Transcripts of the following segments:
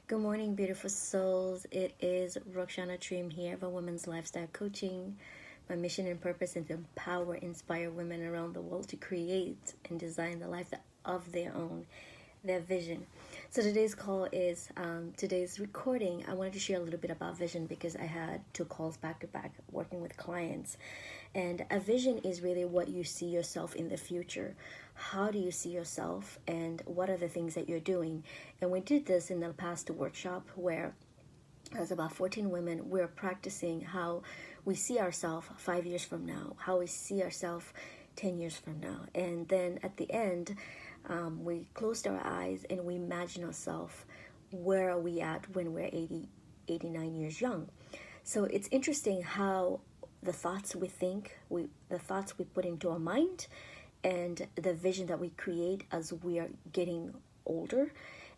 Good morning, beautiful souls. It is Roxana Trim here for Women's Lifestyle Coaching. My mission and purpose is to empower, inspire women around the world to create and design the life of their own, their vision. So today's recording. I wanted to share a little bit about vision because I had two calls back to back working with clients. And a vision is really what you see yourself in the future. How do you see yourself, and what are the things that you're doing? And we did this in the past workshop where as about 14 women, we're practicing how we see ourselves 5 years from now, how we see ourselves 10 years from now. And then at the end, we closed our eyes and we imagine ourselves, where are we at when we're 80, 89 years young. So it's interesting how the thoughts we think, the thoughts we put into our mind, and the vision that we create as we are getting older.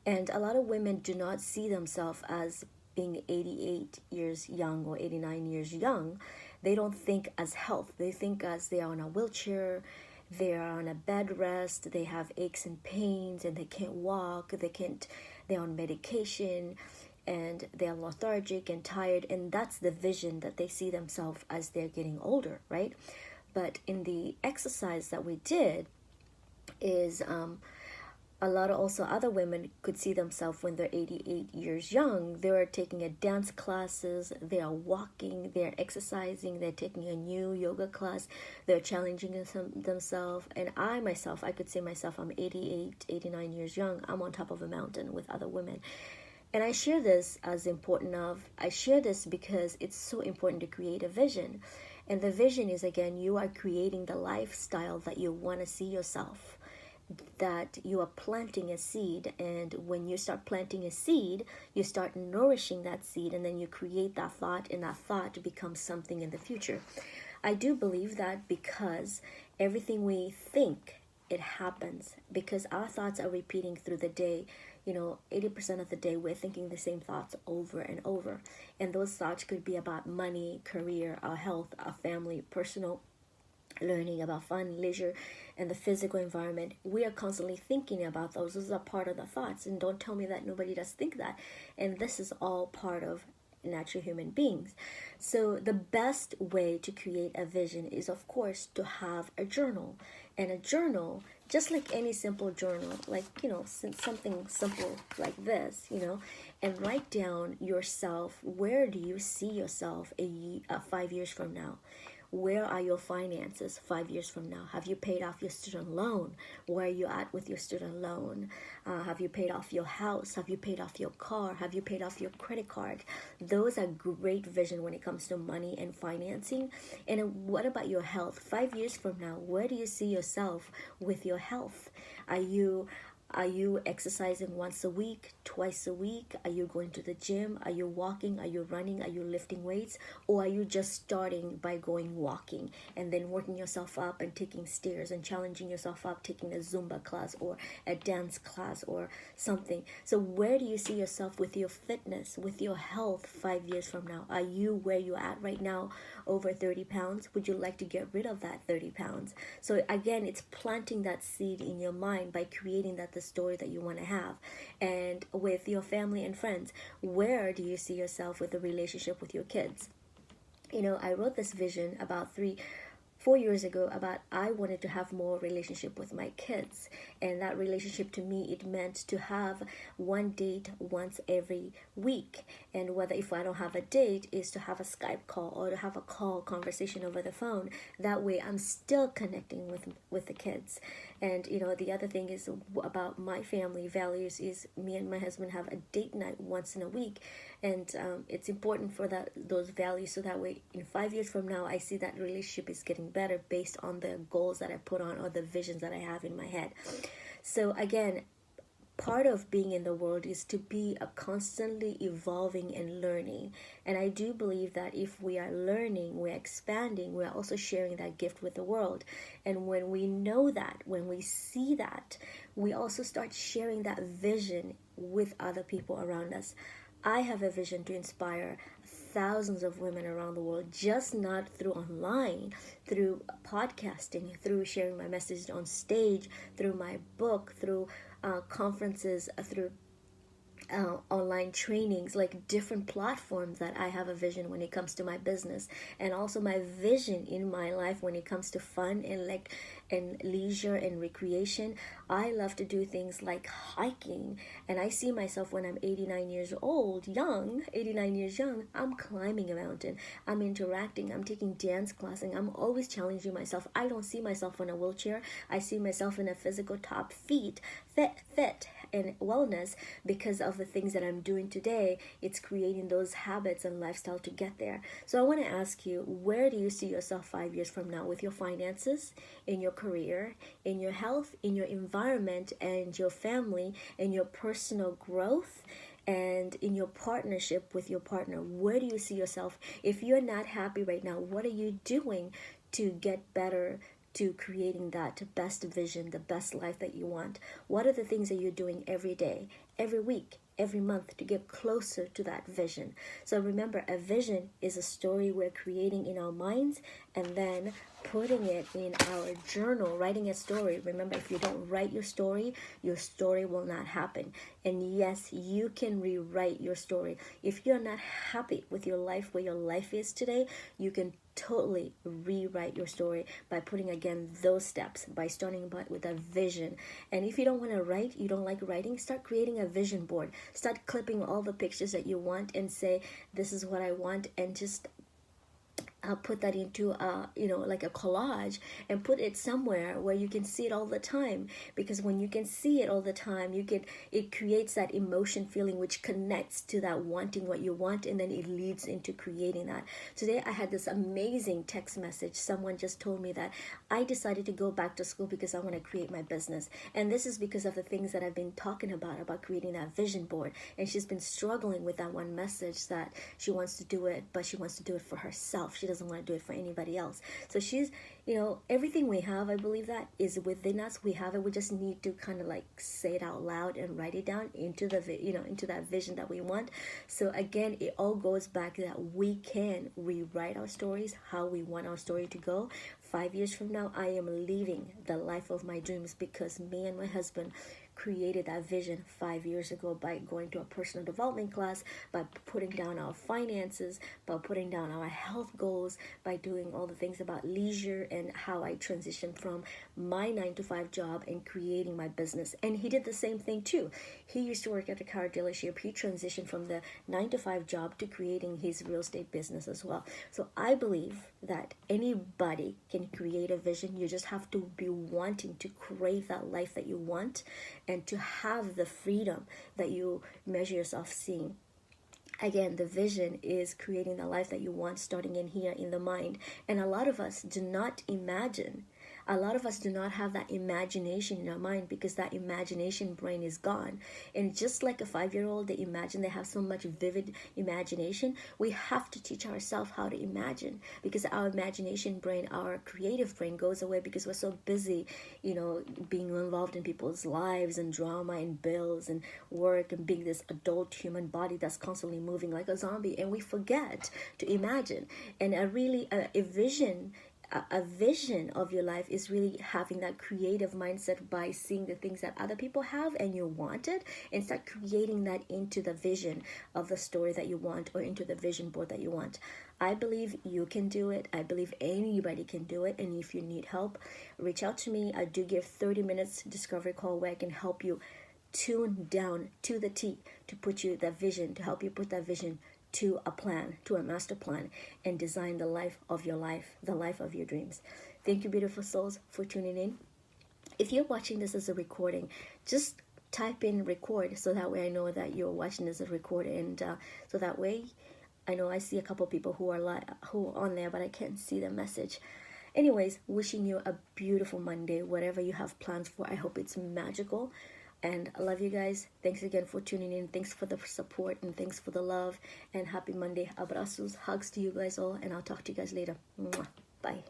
And a lot of women do not see themselves as being 88 years young or 89 years young. They don't think as health. They think as they are on a wheelchair, they are on a bed rest, they have aches and pains, and they can't walk, they're on medication, and they're lethargic and tired. And that's the vision that they see themselves as they're getting older, right? But in the exercise that we did is a lot of also other women could see themselves when they're 88 years young. They are taking a dance classes, they are walking, they're exercising, they're taking a new yoga class, they're challenging themselves. And I could say myself, I'm 88, 89 years young. I'm on top of a mountain with other women. And I share this because it's so important to create a vision. And the vision is, again, you are creating the lifestyle that you want to see yourself, that you are planting a seed. And when you start planting a seed, you start nourishing that seed, and then you create that thought, and that thought becomes something in the future. I do believe that because everything we think, it happens, because our thoughts are repeating through the day. 80% of the day we're thinking the same thoughts over and over. And those thoughts could be about money, career, our health, our family, personal learning, about fun, leisure, and the physical environment. We are constantly thinking about those. Those are part of the thoughts. And don't tell me that nobody does think that. And this is all part of natural human beings. So the best way to create a vision is, of course, to have a journal. And a journal, just like any simple journal, like, something simple like this, and write down yourself. Where do you see yourself 5 years from now? Where are your finances 5 years from now? Have you paid off your student loan? Where are you at with your student loan? Have you paid off your house? Have you paid off your car? Have you paid off your credit card? Those are great vision when it comes to money and financing. And what about your health? 5 years from now, where do you see yourself with your health? Are you exercising once a week, twice a week? Are you going to the gym? Are you walking? Are you running? Are you lifting weights? Or are you just starting by going walking and then working yourself up and taking stairs and challenging yourself up, taking a Zumba class or a dance class or something? So where do you see yourself with your fitness, with your health 5 years from now? Are you where you're at right now, over 30 pounds? Would you like to get rid of that 30 pounds? So again, it's planting that seed in your mind by creating the story that you want to have. And with your family and friends, where do you see yourself with the relationship with your kids? I wrote this vision about 4 years ago about I wanted to have more relationship with my kids. And that relationship, to me, it meant to have one date once every week. And whether, if I don't have a date, is to have a Skype call or to have a conversation over the phone. That way I'm still connecting with the kids. And the other thing is about my family values is me and my husband have a date night once in a week. And it's important for those values, so that way in 5 years from now I see that relationship is getting better based on the goals that I put on or the visions that I have in my head. So again, part of being in the world is to be a constantly evolving and learning. And I do believe that if we are learning, we're expanding, we're also sharing that gift with the world. And when we know that, when we see that, we also start sharing that vision with other people around us. I have a vision to inspire thousands of women around the world, just not through online, through podcasting, through sharing my message on stage, through my book, through conferences, through online trainings, like different platforms, that I have a vision when it comes to my business, and also my vision in my life when it comes to fun and like and leisure and recreation. I love to do things like hiking, and I see myself when I'm 89 years old, young, 89 years young, I'm climbing a mountain, I'm interacting, I'm taking dance classing, I'm always challenging myself. I don't see myself in a wheelchair. I see myself in a physical top fit and wellness because of the things that I'm doing today. It's creating those habits and lifestyle to get there. So I want to ask you, where do you see yourself 5 years from now with your finances, in your career, in your health, in your environment and your family, and your personal growth, and in your partnership with your partner? Where do you see yourself? If you're not happy right now, what are you doing to get better, to creating that best vision, the best life that you want? What are the things that you're doing every day, every week, every month to get closer to that vision? So remember, a vision is a story we're creating in our minds and then putting it in our journal, writing a story. Remember, if you don't write your story will not happen. And yes, you can rewrite your story. If you're not happy with your life, where your life is today, you can totally rewrite your story by putting again those steps, by starting with a vision. And if you don't want to write, you don't like writing, start creating a vision board. Start clipping all the pictures that you want and say, this is what I want, and just put that into like a collage, and put it somewhere where you can see it all the time. Because when you can see it all the time, it creates that emotion feeling which connects to that wanting what you want, and then it leads into creating that. Today I had this amazing text message. Someone just told me that I decided to go back to school because I want to create my business, and this is because of the things that I've been talking about creating that vision board. And she's been struggling with that one message, that she wants to do it, but she wants to do it for herself. She doesn't want to do it for anybody else. So she's, everything we have, I believe that is within us. We have it. We just need to kind of like say it out loud and write it down into into that vision that we want. So again, it all goes back to that we can rewrite our stories, how we want our story to go. 5 years from now, I am living the life of my dreams because me and my husband created that vision 5 years ago by going to a personal development class, by putting down our finances, by putting down our health goals, by doing all the things about leisure and how I transitioned from my 9-to-5 job and creating my business. And he did the same thing too. He used to work at a car dealership. He transitioned from the 9-to-5 job to creating his real estate business as well. So I believe that anybody can create a vision. You just have to be wanting to crave that life that you want, and to have the freedom that you measure yourself seeing. Again, the vision is creating the life that you want, starting in here in the mind. And a lot of us do not imagine. A lot of us do not have that imagination in our mind because that imagination brain is gone. And just like a 5-year-old, they imagine, they have so much vivid imagination. We have to teach ourselves how to imagine, because our imagination brain, our creative brain goes away because we're so busy, being involved in people's lives and drama and bills and work and being this adult human body that's constantly moving like a zombie. And we forget to imagine. And a vision of your life is really having that creative mindset by seeing the things that other people have and you want it, and start creating that into the vision of the story that you want, or into the vision board that you want. I believe you can do it. I believe anybody can do it. And if you need help, reach out to me. I do give 30 minutes discovery call where I can help you tune down to the T to put you that vision, to help you put that vision to a plan, to a master plan, and design the life of your life, the life of your dreams. Thank you, beautiful souls, for tuning in. If you're watching this as a recording, just type in record, so that way I know that you're watching this as a record, and so that way I know I see a couple people who are on there, but I can't see the message. Anyways, wishing you a beautiful Monday, whatever you have plans for. I hope it's magical. And I love you guys. Thanks again for tuning in. Thanks for the support, and thanks for the love. And happy Monday. Abrazos, hugs to you guys all. And I'll talk to you guys later. Mwah. Bye.